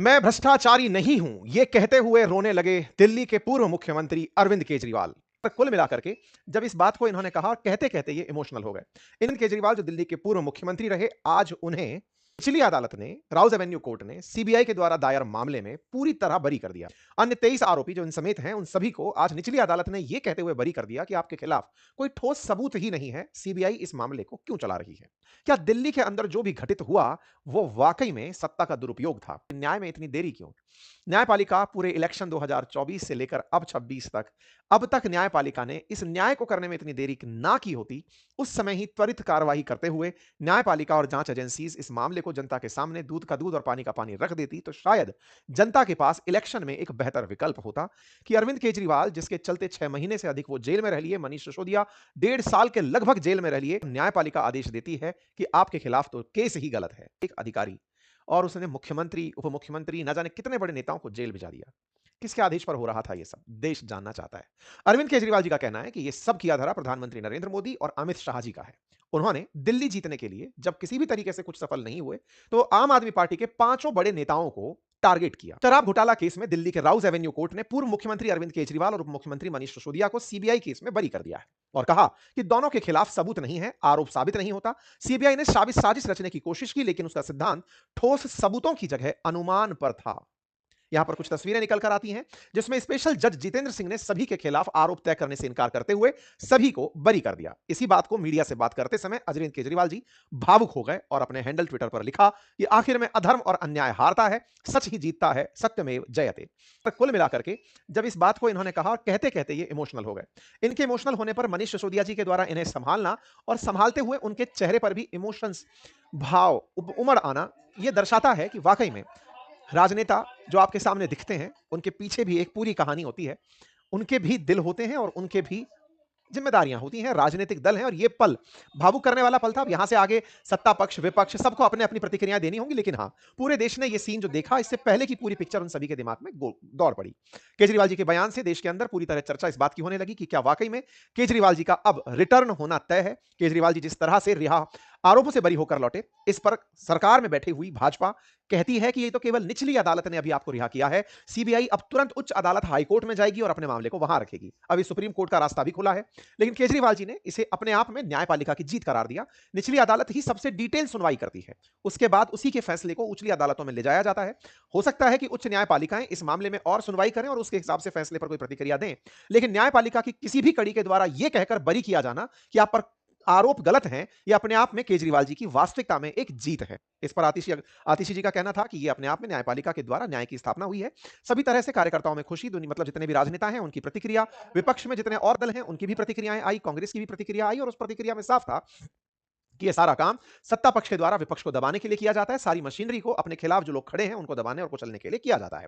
मैं भ्रष्टाचारी नहीं हूं, ये कहते हुए रोने लगे दिल्ली के पूर्व मुख्यमंत्री अरविंद केजरीवाल। पर कुल मिलाकर के जब इस बात को इन्होंने कहा, कहते-कहते ये इमोशनल हो गए। अरविंद केजरीवाल जो दिल्ली के पूर्व मुख्यमंत्री रहे, आज उन्हें निचली अदालत ने, राउज एवेन्यू कोर्ट ने सीबीआई के द्वारा दायर मामले में पूरी तरह बरी कर दिया। अन्य 23 आरोपी जो इन समेत हैं, उन सभी को आज निचली अदालत ने यह कहते हुए बरी कर दिया कि आपके खिलाफ कोई ठोस सबूत ही नहीं है, सीबीआई इस मामले को क्यों चला रही है। क्या दिल्ली के अंदर जो भी घटित हुआ, वो वाकई में सत्ता का दुरुपयोग था? न्याय में इतनी देरी क्यों? न्यायपालिका पूरे इलेक्शन 2024 से लेकर अब 26 तक, अब तक न्यायपालिका ने इस न्याय को करने में इतनी देरी ना की होती, उस समय ही त्वरित कार्रवाई करते हुए न्यायपालिका और जांच एजेंसीज इस मामले को जनता के सामने दूध का दूध और पानी का पानी रख देती, तो शायद जनता के पास इलेक्शन में एक बेहतर विकल्प होता कि अरविंद केजरीवाल, जिसके चलते 6 महीने से अधिक वो जेल में रह लिए, मनीष सिसोदिया 1.5 साल के लगभग जेल में रह लिए, न्यायपालिका आदेश देती है कि आपके खिलाफ तो केस ही गलत है। एक अधिकारी और उसने मुख्यमंत्री, उप मुख्यमंत्री, ना जाने कितने बड़े नेताओं को जेल भिजा दिया। किसके आदेश पर हो रहा था ये सब? देश जानना चाहता है। अरविंद केजरीवाल जी का कहना है कि ये सब किया धरा प्रधानमंत्री नरेंद्र मोदी और अमित शाह जी का है। उन्होंने दिल्ली जीतने के लिए जब किसी भी तरीके से कुछ सफल नहीं हुए, तो आम आदमी पार्टी के पांचों बड़े नेताओं को टारगेट किया। शराब घोटाला केस में दिल्ली के राउज एवेन्यू कोर्ट ने पूर्व मुख्यमंत्री अरविंद केजरीवाल और उप मुख्यमंत्री मनीष सिसोदिया को सीबीआई केस में बरी कर दिया है और कहा कि दोनों के खिलाफ सबूत नहीं है, आरोप साबित नहीं होता। सीबीआई ने साजिश रचने की कोशिश की, लेकिन उसका सिद्धांत ठोस सबूतों की जगह अनुमान पर था। यहां पर कुछ तस्वीरें निकल कर आती हैं, जिसमें स्पेशल जज जितेंद्र सिंह ने सभी के खिलाफ आरोप तय करने से इनकार करते हुए सभी को बरी कर दिया। इसी बात को मीडिया से बात करते समय अरविंद केजरीवाल जी भावुक हो गए और अपने हैंडल ट्विटर पर लिखा कि आखिर में अधर्म और अन्याय हारता है, सच ही जीतता है, सत्यमेव जयते। पर कुल मिलाकर के जब इस बात को इन्होंने कहा, कहते-कहते ये इमोशनल हो गए। इनके इमोशनल होने पर मनीष सिसोदिया जी के द्वारा इन्हें संभालना और संभालते हुए उनके चेहरे पर भी इमोशंस, भाव उमड़ आना, यह दर्शाता है कि वाकई में राजनेता जो आपके सामने दिखते हैं, उनके पीछे भी एक पूरी कहानी होती है। उनके भी दिल होते हैं और उनके भी ज़िम्मेदारियाँ होती हैं, राजनीतिक दल हैं और ये पल भावुक करने वाला पल था। अब यहाँ से आगे सत्ता पक्ष, विपक्ष सबको अपनी-अपनी प्रतिक्रियाएँ देनी होंगी, लेकिन हाँ, पूरे देश ने ये सीन जो देखा, इससे पहले की पूरी पिक्चर उन सभी के दिमाग में गो दौड़ पड़ी। केजरीवाल जी के बयान से देश के अंदर पूरी तरह चर्चा इस बात की होने लगी कि क्या वाक़ई में केजरीवाल जी का अब रिटर्न होना तय है? केजरीवाल जी जिस तरह से आरोपों से बरी होकर लौटे, इस पर सरकार में बैठी हुई भाजपा कहती है कि ये तो केवल निचली अदालत ने अभी आपको रिहा किया है। सीबीआई अब तुरंत उच्च अदालत हाई कोर्ट में जाएगी और अपने मामले को वहां रखेगी। अभी सुप्रीम कोर्ट का रास्ता भी खुला है, लेकिन केजरीवाल जी ने इसे अपने आप में न्यायपालिका की जीत करार दिया। निचली अदालत ही सबसे डिटेल सुनवाई करती है, उसके बाद उसी के फैसले को उचली अदालतों में ले जाया जाता है। हो सकता है कि उच्च न्यायपालिकाएं इस मामले में और सुनवाई करें और उसके हिसाब से फैसले पर कोई प्रतिक्रिया दें, लेकिन न्यायपालिका की किसी भी कड़ी के द्वारा यह कहकर बरी किया जाना कि आप पर आरोप गलत हैं, ये अपने आप में केजरीवाल जी की वास्तविकता में एक जीत है। इस पर आतिशी जी का कहना था कि ये अपने आप में न्यायपालिका के द्वारा न्याय की स्थापना हुई है। सभी तरह से कार्यकर्ताओं में खुशी, मतलब जितने भी राजनेता हैं उनकी प्रतिक्रिया, विपक्ष में जितने और दल हैं उनकी भी प्रतिक्रियाएं आई, कांग्रेस की भी प्रतिक्रिया आई और उस प्रतिक्रिया में साफ था कि ये सारा काम सत्ता पक्ष के द्वारा विपक्ष को दबाने के लिए किया जाता है। सारी मशीनरी को अपने खिलाफ जो लोग खड़े हैं उनको दबाने और कुचलने के लिए किया जाता है।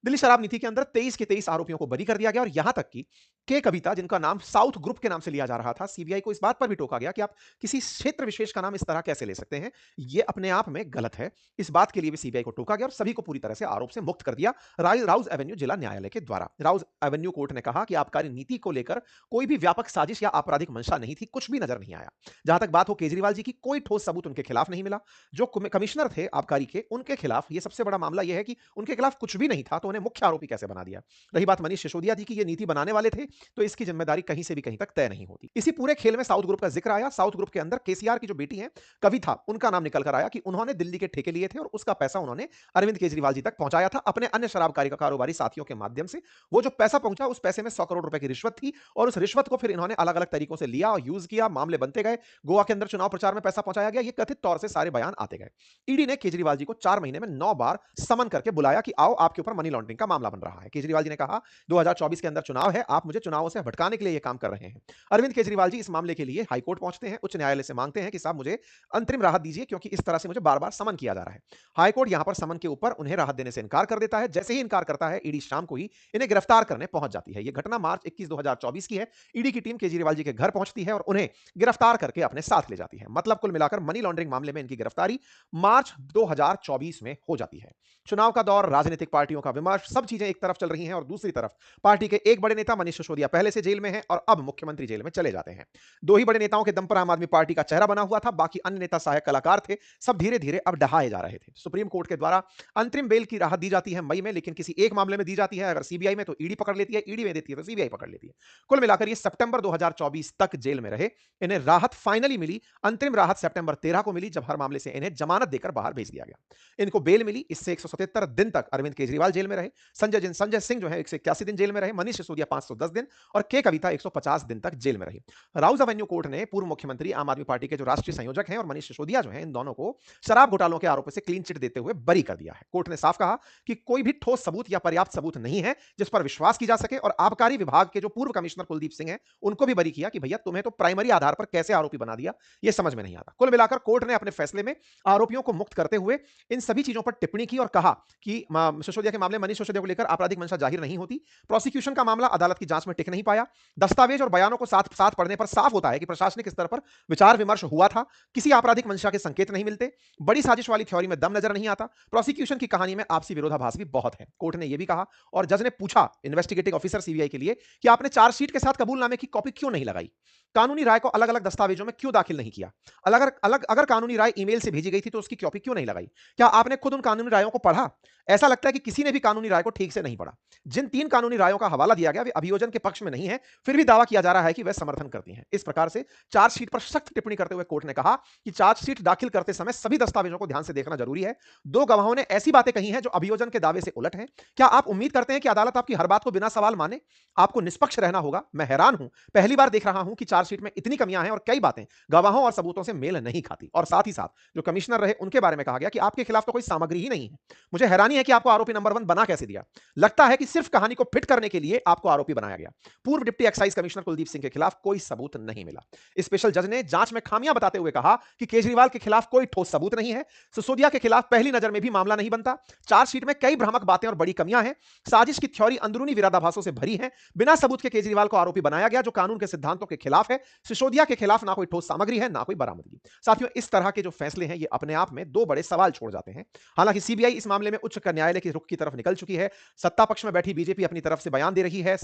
दिल्ली शराब नीति के अंदर 23 के 23 आरोपियों को बरी कर दिया गया और यहां तक कि के कविता, जिनका नाम साउथ ग्रुप के नाम से लिया जा रहा था, सीबीआई को इस बात पर भी टोका गया कि आप किसी क्षेत्र विशेष का नाम इस तरह कैसे ले सकते हैं, यह अपने आप में गलत है। इस बात के लिए भी सीबीआई को टोका गया और सभी को पूरी तरह से आरोप से मुक्त कर दिया राउज एवेन्यू जिला न्यायालय के द्वारा। राउज एवेन्यू कोर्ट ने कहा कि आबकारी नीति को लेकर कोई भी व्यापक साजिश या आपराधिक मंशा नहीं थी, कुछ भी नजर नहीं आया। जहां तक बात हो केजरीवाल जी की, कोई ठोस सबूत उनके खिलाफ नहीं मिला। जो कमिश्नर थे आबकारी के, उनके खिलाफ ये सबसे बड़ा मामला यह है कि उनके खिलाफ कुछ भी नहीं था, तो उन्हें मुख्य आरोपी कैसे बना दिया। रही बात मनीष सिसोदिया जी की, ये नीति बनाने वाले थे, तो इसकी जिम्मेदारी कहीं से भी कहीं तक तय नहीं होती। इसी पूरे खेल में साउथ ग्रुप का जिक्र आया। साउथ ग्रुप के अंदर केसीआर की जो बेटी है कविता, उनका नाम निकल कर आया कि उन्होंने दिल्ली के ठेके लिए थे और उसका पैसा उन्होंने अरविंद केजरीवाल जी तक पहुंचाया था अपने अन्य शराब कारोबारी साथियों के माध्यम से। वो जो पैसा पहुंचा, उस पैसे में 100 करोड़ रुपए की रिश्वत थी और उस रिश्वत को फिर इन्होंने अलग अलग तरीकों से लिया और यूज किया, मामले बनते गए। गोवा के अंदर चुनाव प्रचार में पैसा पहुंचाया गया, ये कथित तौर से सारे बयान आते गए। ईडी ने केजरीवाल जी को 4 महीने में 9 बार समन करके बुलाया कि आओ, आपके ऊपर मनी लॉन्ड्रिंग का मामला बन रहा है। केजरीवाल जी ने कहा 2024 के अंदर चुनाव है, आप मुझे चुनावों से भटकाने के लिए ये काम कर रहे हैं। अरविंद केजरीवाल जी इस मामले के लिए हाईकोर्ट पहुंचते हैं, उच्च न्यायालय से मांगते हैं कि साहब मुझे अंतरिम राहत दीजिए, क्योंकि इस तरह से मुझे बार-बार समन किया जा रहा है। हाईकोर्ट यहां पर समन के ऊपर उन्हें राहत देने से इनकार कर देता है। जैसे ही इनकार करता है, ईडी शाम को ही इन्हें गिरफ्तार करने पहुंच जाती है। यह घटना मार्च 21, 2024 की है। ईडी की टीम केजरीवाल जी के घर पहुंचती है और उन्हें गिरफ्तार करके अपने साथ ले जाती है। है। मतलब कुल मिलाकर मनी लॉन्ड्रिंग मामले में इनकी गिरफ्तारी मार्च 2024 में हो जाती है। चुनाव का दौर, राजनीतिक पार्टियों का विमर्श, सब चीजें एक तरफ चल रही हैं और दूसरी तरफ पार्टी के एक बड़े नेता मनीष सिसोदिया पहले से जेल में हैं और अब मुख्यमंत्री जेल में चले जाते हैं। दो ही बड़े नेताओं के दम पर आम आदमी पार्टी का चेहरा बना हुआ था, बाकी अन्य नेता सहायक कलाकार थे, सब धीरे धीरे अब ढहाए जा रहे थे। सुप्रीम कोर्ट के द्वारा अंतरिम बेल की राहत दी जाती है मई में, लेकिन किसी एक मामले में दी जाती है। अगर सीबीआई में तो ईडी पकड़ लेती है, ईडी में देती है तो सीबीआई पकड़ लेती है। कुल मिलाकर ये सितंबर 2024 तक जेल में रहे। इन्हें राहत फाइनली मिली, अंतरिम राहत सितंबर 13 को मिली, जब हर मामले से इन्हें जमानत देकर बाहर भेज दिया गया। इनको बेल मिली, इससे 177 दिन तक अरविंद केजरीवाल जेल में रहे, संजय सिंह जो है 181 दिन जेल में रहे, मनीष सिसोदिया 510 दिन और के कविता 150 दिन तक जेल में रही। राउज एवेन्यू कोर्ट ने पूर्व मुख्यमंत्री आम आदमी पार्टी के जो राष्ट्रीय संयोजक हैं और मनीष सिसोदिया जो हैं, इन दोनों को शराब घोटालों के आरोपों से क्लीन चिट देते हुए बरी कर दिया है। कोर्ट ने साफ कहा कि कोई भी ठोस सबूत या पर्याप्त सबूत नहीं है जिस पर विश्वास की जा सके, और आबकारी विभाग के जो पूर्व कमिश्नर कुलदीप सिंह हैं उनको भी बरी किया कि भैया तुम्हें तो प्राइमरी आधार पर कैसे आरोपी बना दिया, यह समझ में नहीं आता। कुल मिलाकर कोर्ट ने अपने फैसले में आरोपियों को मुक्त करते हुए इन सभी चीजों पर टिप्पणी की और कहा कि सिसोदिया के मामले मनीष सिसोदिया को लेकर आपराधिक मंशा जाहिर नहीं होती, प्रोसिक्यूशन का मामला अदालत की जांच में टिक नहीं पाया, दस्तावेज और बयानों को साथ साथ पढ़ने पर साफ होता है कि प्रशासनिक स्तर पर विचार विमर्श हुआ था, किसी आपराधिक मंशा के संकेत नहीं मिलते, बड़ी साजिश वाली थ्योरी में दम नजर नहीं आता, प्रोसिक्यूशन की कहानी में आपसी विरोधाभास भी बहुत है। कोर्ट ने यह भी कहा और जज ने पूछा इन्वेस्टिगेटिंग ऑफिसर सीबीआई के लिए कि आपने चार्जशीट के साथ कबूलनामे की कॉपी क्यों नहीं लगाई, कानूनी राय को अलग अलग दस्तावेजों में क्यों दाखिल नहीं किया, अगर कानूनी राय ईमेल से भेजी गई थी तो उसकी कॉपी क्यों नहीं लगाई, क्या आपने खुद उन कानूनी रायों को पढ़ा? ऐसा लगता है कि किसी ने भी कानूनी राय को ठीक से नहीं पढ़ा। जिन 3 कानूनी रायों का हवाला दिया गया वे अभियोजन के पक्ष में नहीं है, फिर भी दावा किया जा रहा है कि वे समर्थन करती हैं। इस प्रकार से चार्जशीट पर सख्त टिप्पणी करते हुए कोर्ट ने कहा कि चार्जशीट दाखिल करते समय सभी दस्तावेजों को ध्यान से देखना जरूरी है। 2 गवाहों ने ऐसी बातें कही हैं जो अभियोजन के दावे से उलट हैं। क्या आप उम्मीद करते हैं कि अदालत आपकी हर बात को बिना सवाल माने? आपको निष्पक्ष रहना होगा। मैं हैरान हूं, पहली बार देख रहा हूं कि चार्जशीट में इतनी कमियां हैं और कई बातें गवाहों और सबूतों से मेल नहीं खाती। और साथ ही साथ जो कमिश्नर रहे उनके बारे में कहा गया कि आपके खिलाफ तो कोई सामग्री ही नहीं है। मुझे हैरानी है कि आपको आरोपी नंबर 1 बना कैसे दिया? लगता है कि सिर्फ कहानी को फिट करने के लिए आपको आरोपी बनाया गया। पूर्व deputy excise commissioner Kuldeep Singh के खिलाफ कोई सबूत नहीं मिला। स्पेशल जज ने जांच में खामियां बताते हुए कहा कि केजरीवाल के खिलाफ कोई ठोस सबूत नहीं है, सिसोदिया के खिलाफ पहली नजर में भी मामला नहीं बनता, चार्जशीट में कई भ्रामक बातें और बड़ी कमियां हैं, साजिश की थ्योरी अंदरूनी विरोधाभासों से भरी है, बिना सबूत के केजरीवाल को आरोपी बनाया गया जो कानून के सिद्धांतों के खिलाफ है, सिसोदिया के खिलाफ ना कोई ठोस सामग्री है ना कोई बरामदगी। साथियों, इस तरह के जो फैसले हैं ये अपने आप में 2 बड़े सवाल छोड़ जाते हैं। हालांकि सीबीआई इस मामले में उच्च न्यायालय के रुख की तरफ निकल चुकी है, सत्ता पक्ष में बैठी बीजेपी अपनी तरफ से बयान दे रही है,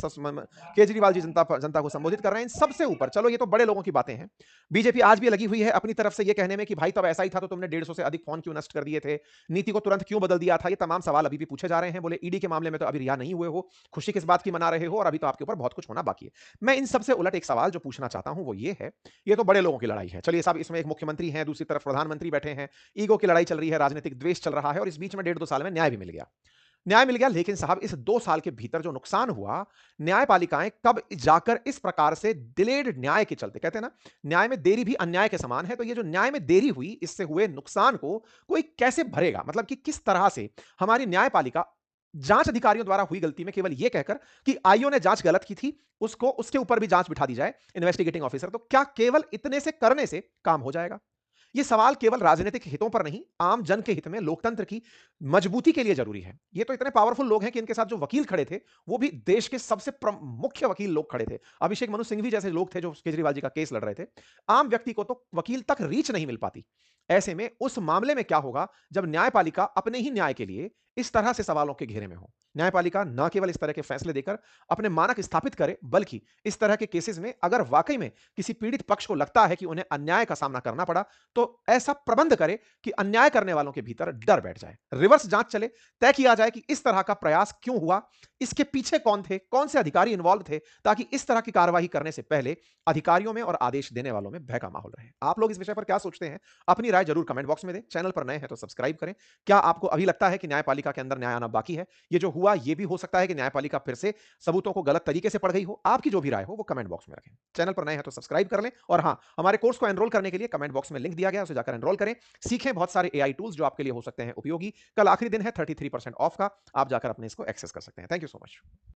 केजरीवाल जी जनता को संबोधित कर रहे हैं। सबसे ऊपर चलो ये तो बड़े लोगों की बातें हैं, बीजेपी आज भी लगी हुई है अपनी तरफ से ये कहने में कि भाई तब ऐसा ही था तो तुमने 150 से अधिक फोन क्यों नष्ट कर दिए थे, नीति को तुरंत क्यों बदल दिया था। ये तमाम सवाल अभी भी पूछे जा रहे हैं। बोले ईडी के मामले में तो अभी रिहा नहीं हुए हो, खुशी किस बात की मना रहे हो, और अभी तो आपके ऊपर बहुत कुछ होना बाकी है। मैं इन सबसे उलट एक सवाल जो पूछना चाहता हूं वो ये है, ये तो बड़े लोगों की लड़ाई है, चलिए साहब, इसमें एक मुख्यमंत्री है, दूसरी तरफ प्रधानमंत्री बैठे हैं, ईगो की लड़ाई चल रही है, राजनीतिक द्वेष चल रहा है, और इस बीच में 1.5-2 साल में न्याय भी मिल गया। लेकिन साहब इस 2 साल के भीतर जो नुकसान हुआ, न्यायपालिकाएं कब जाकर इस प्रकार से डिलेड न्याय के चलते, कहते हैं ना न्याय में देरी भी अन्याय के समान है, तो ये जो न्याय में देरी हुई इससे हुए नुकसान को कोई कैसे भरेगा? मतलब कि किस तरह से हमारी न्यायपालिका जांच अधिकारियों द्वारा हुई गलती में केवल यह कहकर कि आईओ ने जांच गलत की थी उसको उसके ऊपर भी जांच बिठा दी जाए इन्वेस्टिगेटिंग ऑफिसर, तो क्या केवल इतने से करने से काम हो जाएगा? ये सवाल केवल राजनीतिक हितों पर नहीं, आम जन के हित में लोकतंत्र की मजबूती के लिए जरूरी है। ये तो इतने पावरफुल लोग हैं कि इनके साथ जो वकील खड़े थे वो भी देश के सबसे मुख्य वकील लोग खड़े थे। अभिषेक मनु सिंघवी जैसे लोग थे जो केजरीवाल जी का केस लड़ रहे थे। आम व्यक्ति को तो वकील तक रीच नहीं मिल पाती। ऐसे में उस मामले में क्या होगा जब न्यायपालिका अपने ही न्याय के लिए इस तरह से सवालों के घेरे में हो? न्यायपालिका न केवल इस तरह के फैसले देकर अपने मानक स्थापित करे, बल्कि इस तरह के केसेस में अगर वाकई में किसी पीड़ित पक्ष को लगता है कि उन्हें अन्याय का सामना करना पड़ा, तो ऐसा प्रबंध करे कि अन्याय करने वालों के भीतर डर बैठ जाए, रिवर्स जांच चले, तय किया जाए कि इस तरह का प्रयास क्यों हुआ, इसके पीछे कौन थे, कौन से अधिकारी इन्वॉल्व थे, ताकि इस तरह की कार्रवाई करने से पहले अधिकारियों में और आदेश देने वालों में भय का माहौल रहे। आप लोग इस विषय पर क्या सोचते हैं? अपनी राय जरूर कमेंट बॉक्स में दें। चैनल पर नए हैं तो सब्सक्राइब करें। क्या आपको अभी लगता है कि न्यायपालिका के अंदर न्याय आना बाकी है? ये जो हुआ ये भी हो सकता है कि न्यायपालिका फिर से सबूतों को गलत तरीके से पढ़ गई हो। आपकी जो भी राय हो वो कमेंट बॉक्स में रखें। चैनल पर नए हैं तो सब्सक्राइब कर लें, और हां, हमारे कोर्स को एनरोल करने के लिए कमेंट बॉक्स में लिंक दिया गया है, उसे जाकर एनरोल करें। सीखें बहुत सारे एआई टूल्स जो आपके लिए हो सकते हैं उपयोगी। कल आखिरी दिन है 33% ऑफ का, आप जाकर अपने इसको एक्सेस कर सकते हैं। Thank you so much.